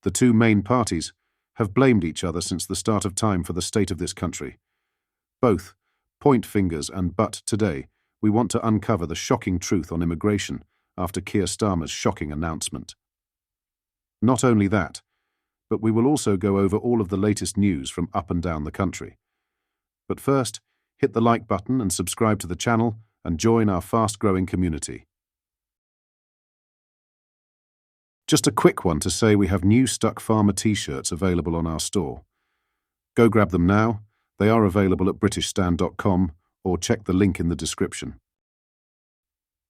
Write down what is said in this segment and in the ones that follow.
The two main parties have blamed each other since the start of time for the state of this country. Both point fingers but today we want to uncover the shocking truth on immigration after Keir Starmer's shocking announcement. Not only that, but we will also go over all of the latest news from up and down the country. But first, hit the like button and subscribe to the channel and join our fast-growing community. Just a quick one to say we have new Stuck Farmer t-shirts available on our store. Go grab them now. They are available at britishstand.com or check the link in the description.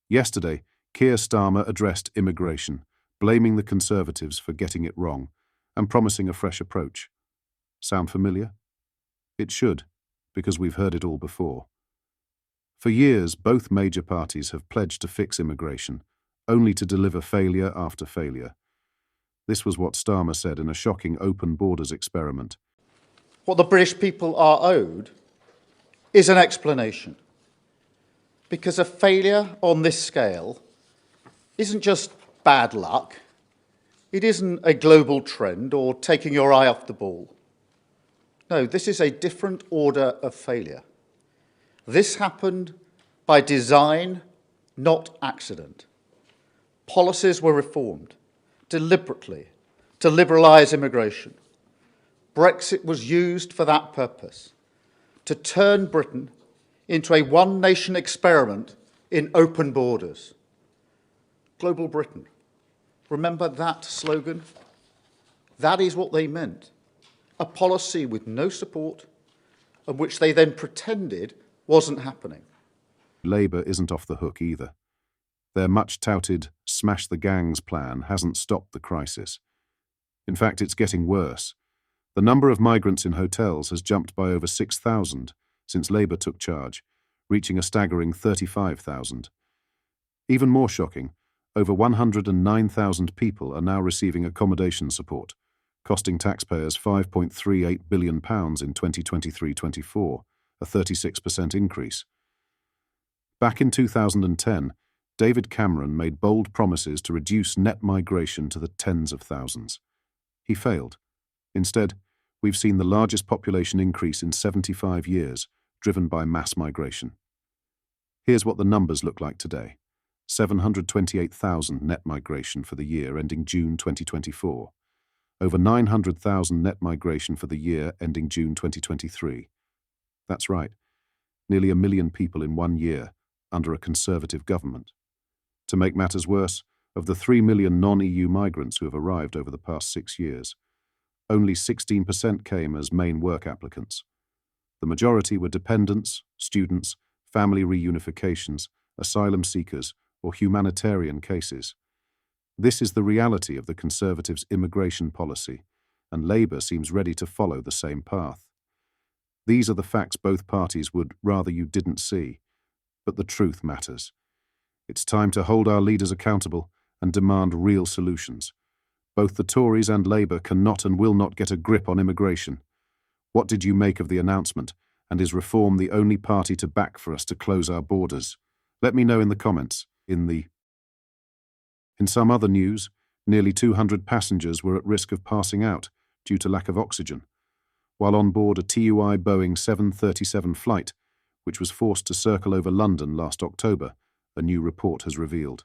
Yesterday, Keir Starmer addressed immigration, blaming the Conservatives for getting it wrong and promising a fresh approach. Sound familiar? It should, because we've heard it all before. For years, both major parties have pledged to fix immigration, only to deliver failure after failure. This was what Starmer said in a shocking open borders experiment. What the British people are owed is an explanation. Because a failure on this scale isn't just bad luck, it isn't a global trend or taking your eye off the ball. No, this is a different order of failure. This happened by design, not accident. Policies were reformed deliberately to liberalise immigration. Brexit was used for that purpose, to turn Britain into a one-nation experiment in open borders. Global Britain. Remember that slogan? That is what they meant. A policy with no support, and which they then pretended wasn't happening. Labour isn't off the hook either. Their much-touted smash the gangs plan hasn't stopped the crisis. In fact, it's getting worse. The number of migrants in hotels has jumped by over 6,000 since Labour took charge, reaching a staggering 35,000. Even more shocking, over 109,000 people are now receiving accommodation support, costing taxpayers £5.38 billion in 2023-24, a 36% increase. Back in 2010, David Cameron made bold promises to reduce net migration to the tens of thousands. He failed. Instead, we've seen the largest population increase in 75 years, driven by mass migration. Here's what the numbers look like today. 728,000 net migration for the year ending June 2024. Over 900,000 net migration for the year ending June 2023. That's right, nearly 1 million people in 1 year under a Conservative government. To make matters worse, of the 3 million non-EU migrants who have arrived over the past 6 years, only 16% came as main work applicants. The majority were dependents, students, family reunifications, asylum seekers, or humanitarian cases. This is the reality of the Conservatives' immigration policy, and Labour seems ready to follow the same path. These are the facts both parties would rather you didn't see, but the truth matters. It's time to hold our leaders accountable and demand real solutions. Both the Tories and Labour cannot and will not get a grip on immigration. What did you make of the announcement, and is Reform the only party to back for us to close our borders? Let me know in the comments. In some other news, nearly 200 passengers were at risk of passing out due to lack of oxygen, while on board a TUI Boeing 737 flight, which was forced to circle over London last October, a new report has revealed.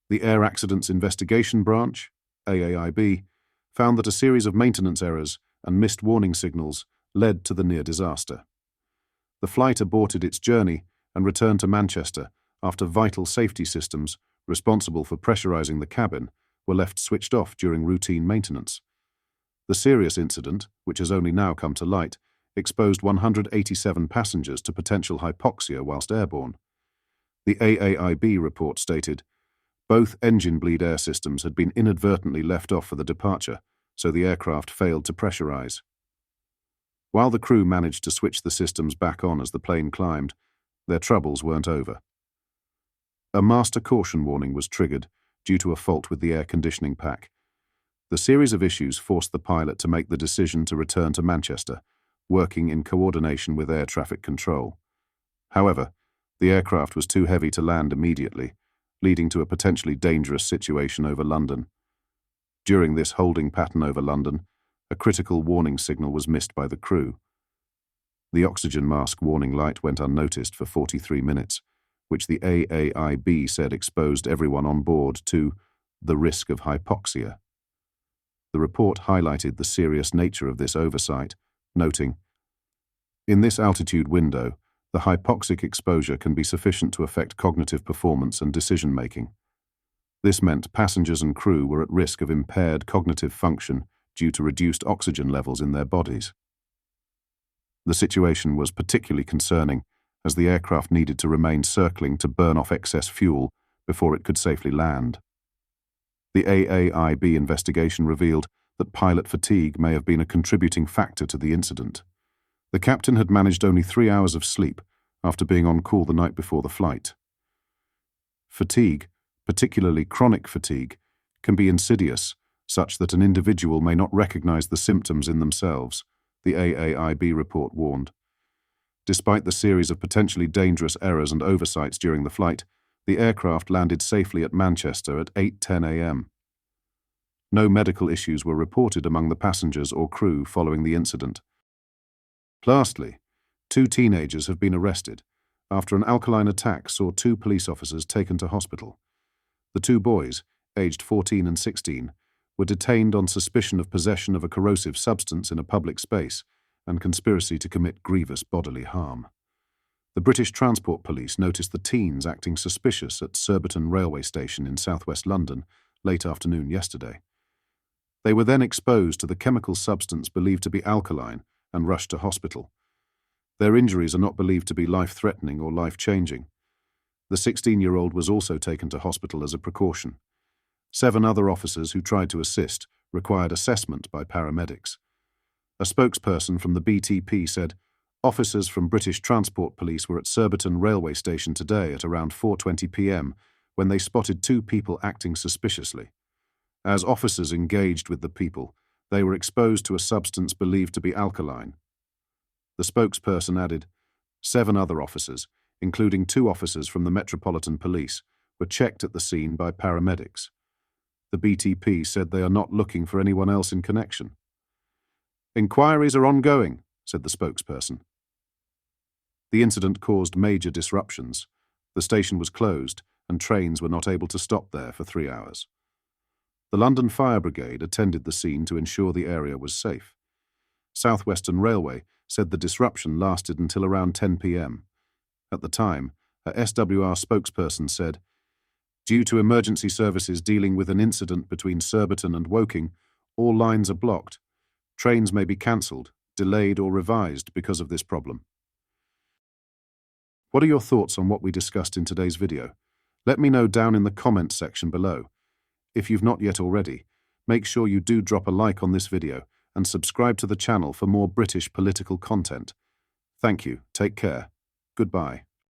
The Air Accidents Investigation Branch, AAIB, found that a series of maintenance errors and missed warning signals led to the near disaster. The flight aborted its journey and returned to Manchester after vital safety systems responsible for pressurizing the cabin were left switched off during routine maintenance. The serious incident, which has only now come to light, exposed 187 passengers to potential hypoxia whilst airborne. The AAIB report stated, both engine bleed air systems had been inadvertently left off for the departure, so the aircraft failed to pressurize. While the crew managed to switch the systems back on as the plane climbed, their troubles weren't over. A master caution warning was triggered due to a fault with the air conditioning pack. The series of issues forced the pilot to make the decision to return to Manchester, working in coordination with air traffic control. However, the aircraft was too heavy to land immediately, leading to a potentially dangerous situation over London. During this holding pattern over London, a critical warning signal was missed by the crew. The oxygen mask warning light went unnoticed for 43 minutes, which the AAIB said exposed everyone on board to the risk of hypoxia. The report highlighted the serious nature of this oversight, noting, "In this altitude window, the hypoxic exposure can be sufficient to affect cognitive performance and decision-making. This meant passengers and crew were at risk of impaired cognitive function due to reduced oxygen levels in their bodies." The situation was particularly concerning as the aircraft needed to remain circling to burn off excess fuel before it could safely land. The AAIB investigation revealed that pilot fatigue may have been a contributing factor to the incident. The captain had managed only 3 hours of sleep after being on call the night before the flight. Fatigue, particularly chronic fatigue, can be insidious, such that an individual may not recognize the symptoms in themselves, the AAIB report warned. Despite the series of potentially dangerous errors and oversights during the flight, the aircraft landed safely at Manchester at 8:10 a.m. No medical issues were reported among the passengers or crew following the incident. Lastly, 2 teenagers have been arrested after an alkaline attack saw 2 police officers taken to hospital. The 2 boys, aged 14 and 16, were detained on suspicion of possession of a corrosive substance in a public space and conspiracy to commit grievous bodily harm. The British Transport Police noticed the teens acting suspicious at Surbiton railway station in southwest London late afternoon yesterday. They were then exposed to the chemical substance believed to be alkaline and rushed to hospital. Their injuries are not believed to be life-threatening or life-changing. The 16-year-old was also taken to hospital as a precaution. 7 other officers who tried to assist required assessment by paramedics. A spokesperson from the BTP said, "Officers from British Transport Police were at Surbiton railway station today at around 4:20 p.m. when they spotted 2 people acting suspiciously. As officers engaged with the people, they were exposed to a substance believed to be alkaline." The spokesperson added, 7 other officers, including 2 officers from the Metropolitan Police, were checked at the scene by paramedics. The BTP said they are not looking for anyone else in connection. "Inquiries are ongoing," said the spokesperson. The incident caused major disruptions. The station was closed, and trains were not able to stop there for 3 hours. The London Fire Brigade attended the scene to ensure the area was safe. South Western Railway said the disruption lasted until around 10 p.m. At the time, a SWR spokesperson said, "Due to emergency services dealing with an incident between Surbiton and Woking, all lines are blocked. Trains may be cancelled, delayed or revised because of this problem." What are your thoughts on what we discussed in today's video? Let me know down in the comments section below. If you've not yet already, make sure you do drop a like on this video and subscribe to the channel for more British political content. Thank you, take care, goodbye.